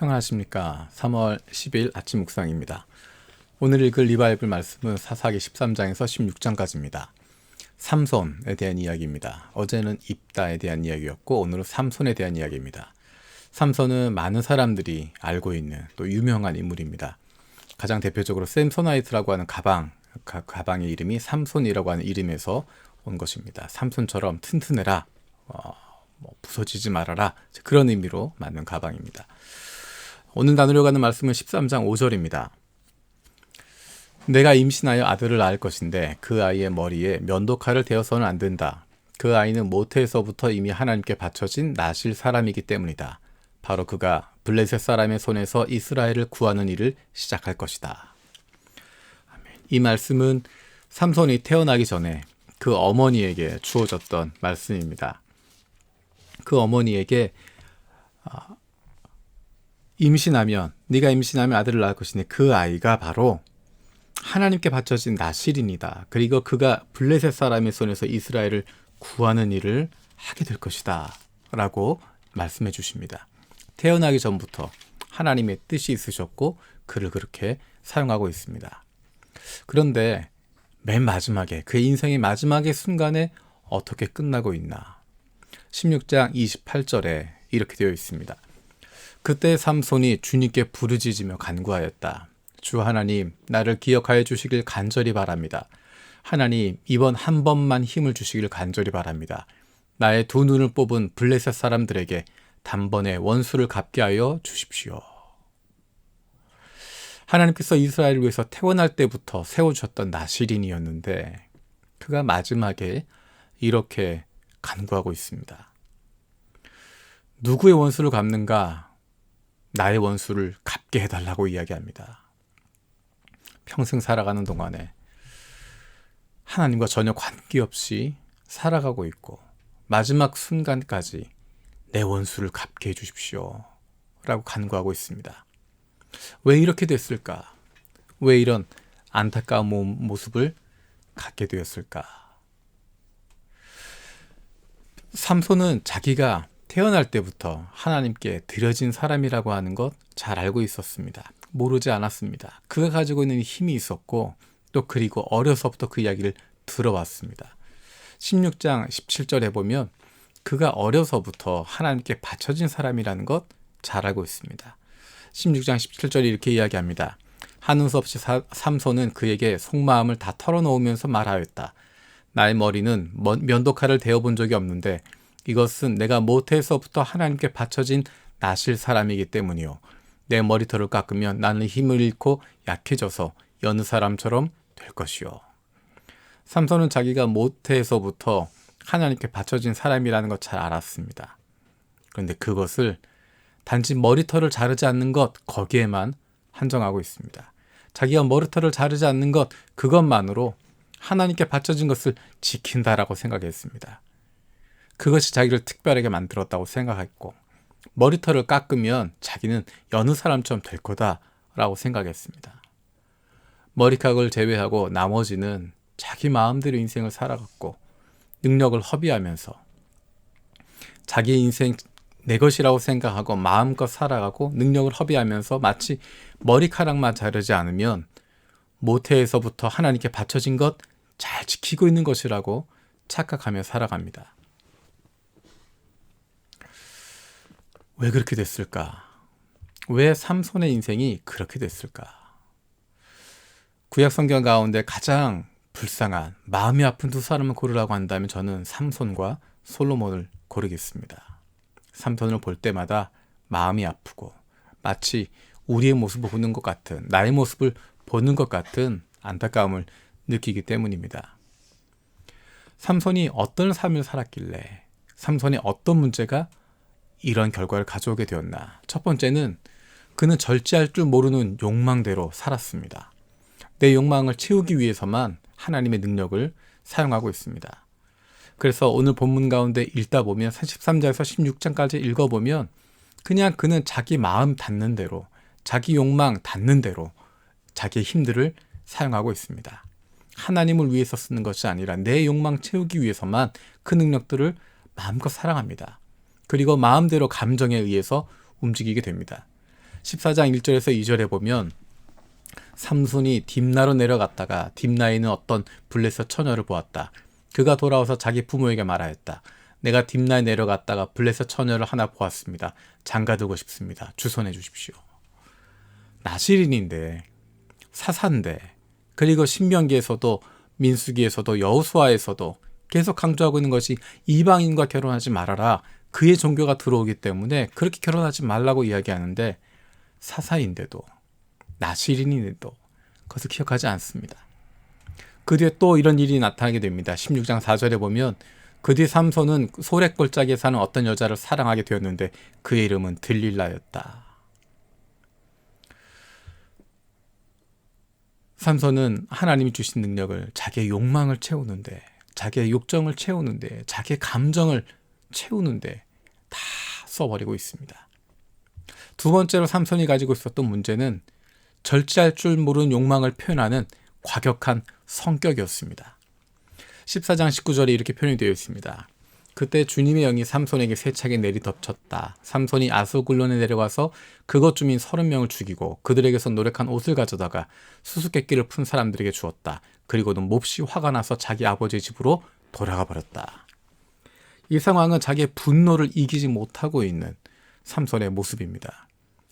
평안하십니까? 3월 10일 아침 묵상입니다. 오늘 읽을 리바이블 말씀은 사사기 13장에서 16장까지입니다. 삼손에 대한 이야기입니다. 어제는 입다에 대한 이야기였고 오늘은 삼손에 대한 이야기입니다. 삼손은 많은 사람들이 알고 있는 또 유명한 인물입니다. 가장 대표적으로 샘소나이트라고 하는 가방의 이름이 삼손이라고 하는 이름에서 온 것입니다. 삼손처럼 튼튼해라, 부서지지 말아라, 그런 의미로 만든 가방입니다. 오늘 나누려고 하는 말씀은 13장 5절입니다. 내가 임신하여 아들을 낳을 것인데 그 아이의 머리에 면도칼을 대어서는 안 된다. 그 아이는 모태에서부터 이미 하나님께 바쳐진 나실 사람이기 때문이다. 바로 그가 블레셋 사람의 손에서 이스라엘을 구하는 일을 시작할 것이다. 이 말씀은 삼손이 태어나기 전에 그 어머니에게 주어졌던 말씀입니다. 그 어머니에게 네가 임신하면 아들을 낳을 것이니 그 아이가 바로 하나님께 바쳐진 나실인이다. 그리고 그가 블레셋 사람의 손에서 이스라엘을 구하는 일을 하게 될 것이다 라고 말씀해 주십니다. 태어나기 전부터 하나님의 뜻이 있으셨고 그를 그렇게 사용하고 있습니다. 그런데 맨 마지막에, 그의 인생의 마지막의 순간에 어떻게 끝나고 있나? 16장 28절에 이렇게 되어 있습니다. 그때 삼손이 주님께 부르짖으며 간구하였다. 주 하나님, 나를 기억하여 주시길 간절히 바랍니다. 하나님, 이번 한 번만 힘을 주시길 간절히 바랍니다. 나의 두 눈을 뽑은 블레셋 사람들에게 단번에 원수를 갚게 하여 주십시오. 하나님께서 이스라엘을 위해서 태어날 때부터 세워주셨던 나실인이었는데 그가 마지막에 이렇게 간구하고 있습니다. 누구의 원수를 갚는가? 나의 원수를 갚게 해달라고 이야기합니다. 평생 살아가는 동안에 하나님과 전혀 관계없이 살아가고 있고 마지막 순간까지 내 원수를 갚게 해주십시오 라고 간구하고 있습니다. 왜 이렇게 됐을까? 왜 이런 안타까운 모습을 갖게 되었을까? 삼손은 자기가 태어날 때부터 하나님께 드려진 사람이라고 하는 것 잘 알고 있었습니다. 모르지 않았습니다. 그가 가지고 있는 힘이 있었고 또 그리고 어려서부터 그 이야기를 들어왔습니다. 16장 17절에 보면 그가 어려서부터 하나님께 바쳐진 사람이라는 것 잘 알고 있습니다. 16장 17절에 이렇게 이야기합니다. 하는 수 없이 삼손은 그에게 속마음을 다 털어놓으면서 말하였다. 나의 머리는 면도칼을 대어본 적이 없는데 이것은 내가 모태에서부터 하나님께 바쳐진 나실 사람이기 때문이요. 내 머리털을 깎으면 나는 힘을 잃고 약해져서 여느 사람처럼 될 것이요. 삼손은 자기가 모태에서부터 하나님께 바쳐진 사람이라는 것 잘 알았습니다. 그런데 그것을 단지 머리털을 자르지 않는 것, 거기에만 한정하고 있습니다. 자기가 머리털을 자르지 않는 것, 그것만으로 하나님께 바쳐진 것을 지킨다라고 생각했습니다. 그것이 자기를 특별하게 만들었다고 생각했고 머리털을 깎으면 자기는 여느 사람처럼 될 거다라고 생각했습니다. 머리카락을 제외하고 나머지는 자기 마음대로 인생을 살아갔고 능력을 허비하면서 자기 인생 내 것이라고 생각하고 마음껏 살아가고 능력을 허비하면서 마치 머리카락만 자르지 않으면 모태에서부터 하나님께 바쳐진 것 잘 지키고 있는 것이라고 착각하며 살아갑니다. 왜 그렇게 됐을까? 왜 삼손의 인생이 그렇게 됐을까? 구약 성경 가운데 가장 불쌍한, 마음이 아픈 두 사람을 고르라고 한다면 저는 삼손과 솔로몬을 고르겠습니다. 삼손을 볼 때마다 마음이 아프고 마치 우리의 모습을 보는 것 같은, 나의 모습을 보는 것 같은 안타까움을 느끼기 때문입니다. 삼손이 어떤 삶을 살았길래, 삼손이 어떤 문제가 이런 결과를 가져오게 되었나? 첫 번째는 그는 절제할 줄 모르는 욕망대로 살았습니다. 내 욕망을 채우기 위해서만 하나님의 능력을 사용하고 있습니다. 그래서 오늘 본문 가운데 읽다 보면 33장에서 16장까지 읽어보면 그냥 그는 자기 마음 닿는 대로, 자기 욕망 닿는 대로 자기의 힘들을 사용하고 있습니다. 하나님을 위해서 쓰는 것이 아니라 내 욕망 채우기 위해서만 그 능력들을 마음껏 사랑합니다. 그리고 마음대로 감정에 의해서 움직이게 됩니다. 14장 1절에서 2절에 보면 삼손이 딥나로 내려갔다가 딥나에 있는 어떤 블레셋 처녀를 보았다. 그가 돌아와서 자기 부모에게 말하였다. 내가 딥나에 내려갔다가 블레셋 처녀를 하나 보았습니다. 장가들고 싶습니다. 주선해 주십시오. 나실인인데, 사사인데, 그리고 신명기에서도 민수기에서도 여호수아에서도 계속 강조하고 있는 것이 이방인과 결혼하지 말아라. 그의 종교가 들어오기 때문에 그렇게 결혼하지 말라고 이야기하는데, 사사인데도 나실인인데도 그것을 기억하지 않습니다. 그 뒤에 또 이런 일이 나타나게 됩니다. 16장 4절에 보면 그 뒤 삼손은 소렉골짜기에 사는 어떤 여자를 사랑하게 되었는데 그의 이름은 들릴라였다. 삼손은 하나님이 주신 능력을 자기의 욕망을 채우는데, 자기의 욕정을 채우는데, 자기의 감정을 채우는데 다 써버리고 있습니다. 두 번째로 삼손이 가지고 있었던 문제는 절제할 줄 모르는 욕망을 표현하는 과격한 성격이었습니다. 14장 19절에 이렇게 표현이 되어 있습니다. 그때 주님의 영이 삼손에게 세차게 내리덮쳤다. 삼손이 아스글론에 내려가서 그것 주민 30명을 죽이고 그들에게서 노력한 옷을 가져다가 수수께끼를 푼 사람들에게 주었다. 그리고는 몹시 화가 나서 자기 아버지의 집으로 돌아가 버렸다. 이 상황은 자기의 분노를 이기지 못하고 있는 삼손의 모습입니다.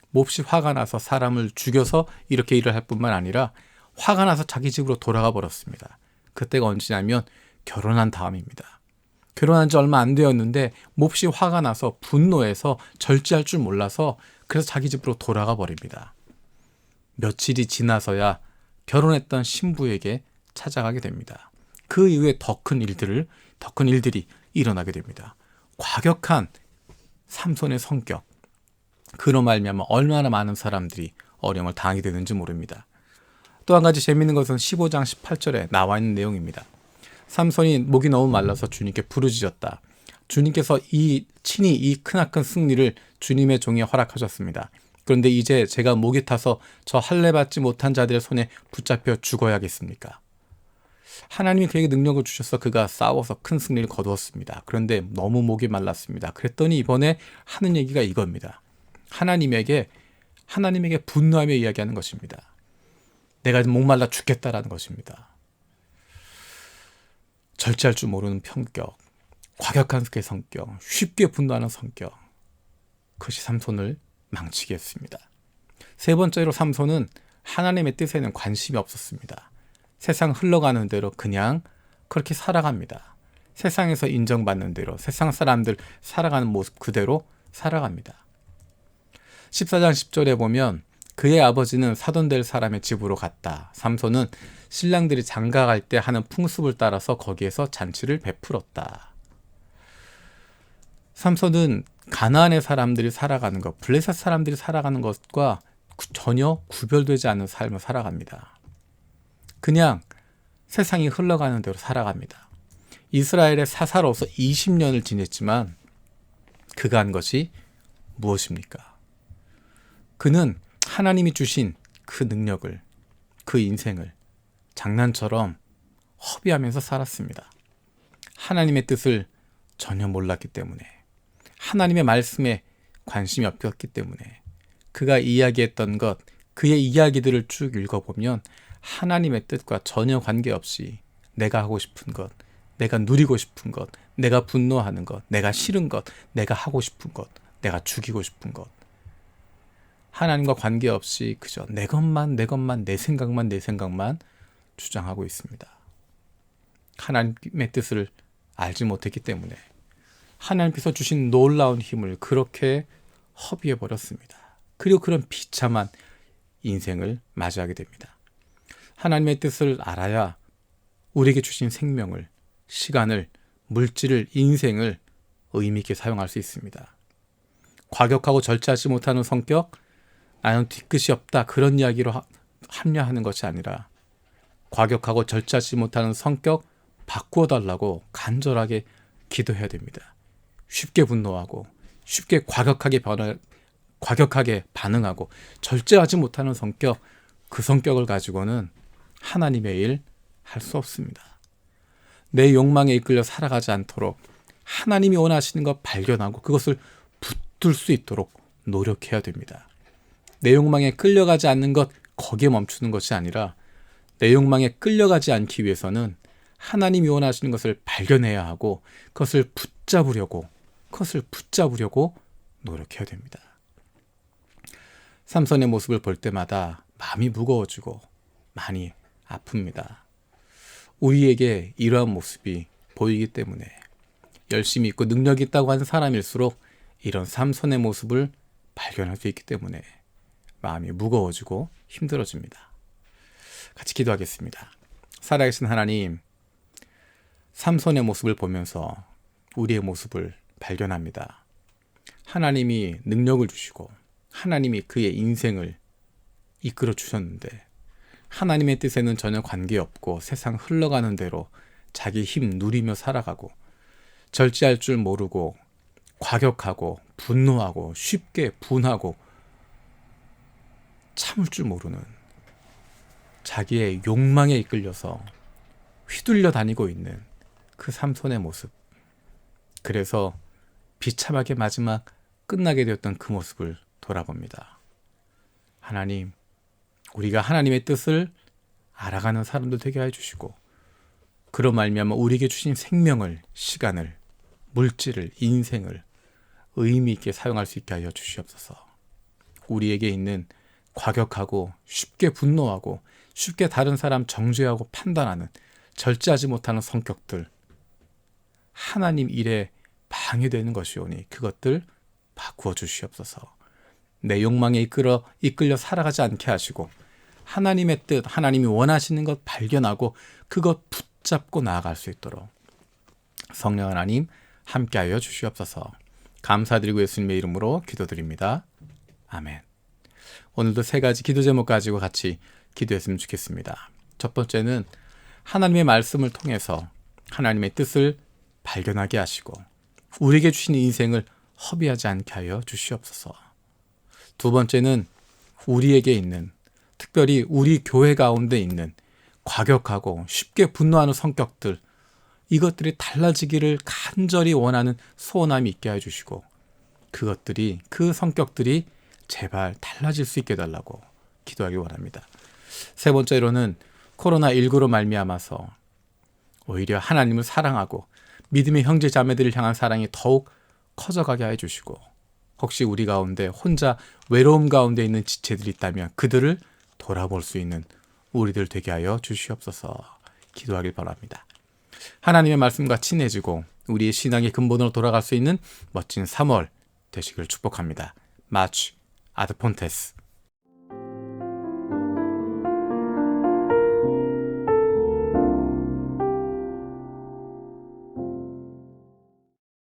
몹시 화가 나서 사람을 죽여서 이렇게 일을 할 뿐만 아니라 화가 나서 자기 집으로 돌아가 버렸습니다. 그때가 언제냐면 결혼한 다음입니다. 결혼한 지 얼마 안 되었는데 몹시 화가 나서 분노해서 절제할 줄 몰라서 그래서 자기 집으로 돌아가 버립니다. 며칠이 지나서야 결혼했던 신부에게 찾아가게 됩니다. 그 이후에 더 큰 일들이 일어나게 됩니다. 과격한 삼손의 성격, 그로 말미암아 얼마나 많은 사람들이 어려움을 당하게 되는지 모릅니다. 또 한 가지 재미있는 것은 15장 18절에 나와 있는 내용입니다. 삼손이 목이 너무 말라서 주님께 부르짖었다. 주님께서 친히 이 크나큰 승리를 주님의 종에 허락하셨습니다. 그런데 이제 제가 목이 타서 저 할례 받지 못한 자들의 손에 붙잡혀 죽어야겠습니까? 하나님이 그에게 능력을 주셔서 그가 싸워서 큰 승리를 거두었습니다. 그런데 너무 목이 말랐습니다. 그랬더니 이번에 하는 얘기가 이겁니다. 하나님에게 분노하며 이야기하는 것입니다. 내가 목말라 죽겠다라는 것입니다. 절제할 줄 모르는 성격, 과격한 성격, 쉽게 분노하는 성격, 그것이 삼손을 망치게 했습니다. 세 번째로 삼손은 하나님의 뜻에는 관심이 없었습니다. 세상 흘러가는 대로 그냥 그렇게 살아갑니다. 세상에서 인정받는 대로 세상 사람들 살아가는 모습 그대로 살아갑니다. 14장 10절에 보면 그의 아버지는 사돈될 사람의 집으로 갔다. 삼손은 신랑들이 장가갈 때 하는 풍습을 따라서 거기에서 잔치를 베풀었다. 삼손은 가나안의 사람들이 살아가는 것, 블레셋 사람들이 살아가는 것과 전혀 구별되지 않는 삶을 살아갑니다. 그냥 세상이 흘러가는 대로 살아갑니다. 이스라엘의 사사로서 20년을 지냈지만 그가 한 것이 무엇입니까? 그는 하나님이 주신 그 능력을, 그 인생을 장난처럼 허비하면서 살았습니다. 하나님의 뜻을 전혀 몰랐기 때문에, 하나님의 말씀에 관심이 없었기 때문에 그가 이야기했던 것, 그의 이야기들을 쭉 읽어보면 하나님의 뜻과 전혀 관계없이 내가 하고 싶은 것, 내가 누리고 싶은 것, 내가 분노하는 것, 내가 싫은 것, 내가 하고 싶은 것, 내가 죽이고 싶은 것, 하나님과 관계없이 그저 내 것만, 내 생각만 주장하고 있습니다. 하나님의 뜻을 알지 못했기 때문에 하나님께서 주신 놀라운 힘을 그렇게 허비해버렸습니다. 그리고 그런 비참한 인생을 맞이하게 됩니다. 하나님의 뜻을 알아야 우리에게 주신 생명을, 시간을, 물질을, 인생을 의미 있게 사용할 수 있습니다. 과격하고 절제하지 못하는 성격, 나는 뒤끝이 없다, 그런 이야기로 합리화하는 것이 아니라 과격하고 절제하지 못하는 성격 바꾸어 달라고 간절하게 기도해야 됩니다. 쉽게 분노하고 쉽게 과격하게 반응하고 절제하지 못하는 성격, 그 성격을 가지고는 하나님의 일 할 수 없습니다. 내 욕망에 이끌려 살아가지 않도록 하나님이 원하시는 것 발견하고 그것을 붙들 수 있도록 노력해야 됩니다. 내 욕망에 끌려가지 않는 것, 거기에 멈추는 것이 아니라 내 욕망에 끌려가지 않기 위해서는 하나님이 원하시는 것을 발견해야 하고 그것을 붙잡으려고 노력해야 됩니다. 삼손의 모습을 볼 때마다 마음이 무거워지고 많이 아픕니다. 우리에게 이러한 모습이 보이기 때문에 열심히 있고 능력이 있다고 하는 사람일수록 이런 삼손의 모습을 발견할 수 있기 때문에 마음이 무거워지고 힘들어집니다. 같이 기도하겠습니다. 살아계신 하나님, 삼손의 모습을 보면서 우리의 모습을 발견합니다. 하나님이 능력을 주시고 하나님이 그의 인생을 이끌어 주셨는데 하나님의 뜻에는 전혀 관계없고 세상 흘러가는 대로 자기 힘 누리며 살아가고 절제할 줄 모르고 과격하고 분노하고 쉽게 분하고 참을 줄 모르는 자기의 욕망에 이끌려서 휘둘려 다니고 있는 그 삼손의 모습. 그래서 비참하게 마지막 끝나게 되었던 그 모습을 돌아봅니다. 하나님, 우리가 하나님의 뜻을 알아가는 사람도 되게 해주시고 그로 말미암아 우리에게 주신 생명을, 시간을, 물질을, 인생을 의미 있게 사용할 수 있게 하여 주시옵소서. 우리에게 있는 과격하고 쉽게 분노하고 쉽게 다른 사람 정죄하고 판단하는 절제하지 못하는 성격들, 하나님 일에 방해되는 것이오니 그것들 바꾸어 주시옵소서. 내 욕망에 이끌려 살아가지 않게 하시고 하나님의 뜻, 하나님이 원하시는 것 발견하고 그것 붙잡고 나아갈 수 있도록 성령 하나님 함께하여 주시옵소서. 감사드리고 예수님의 이름으로 기도드립니다. 아멘. 오늘도 3가지 기도 제목 가지고 같이 기도했으면 좋겠습니다. 첫 번째는 하나님의 말씀을 통해서 하나님의 뜻을 발견하게 하시고 우리에게 주신 인생을 허비하지 않게 하여 주시옵소서. 두 번째는 우리에게 있는, 특별히 우리 교회 가운데 있는 과격하고 쉽게 분노하는 성격들, 이것들이 달라지기를 간절히 원하는 소원함이 있게 해주시고 그 성격들이 제발 달라질 수 있게 해달라고 기도하기 원합니다. 세 번째로는 코로나19로 말미암아서 오히려 하나님을 사랑하고 믿음의 형제 자매들을 향한 사랑이 더욱 커져가게 해주시고 혹시 우리 가운데 혼자 외로움 가운데 있는 지체들이 있다면 그들을 돌아볼 수 있는 우리들 되게 하여 주시옵소서. 기도하길 바랍니다. 하나님의 말씀과 친해지고 우리의 신앙의 근본으로 돌아갈 수 있는 멋진 3월 되시길 축복합니다. 마치 아드폰테스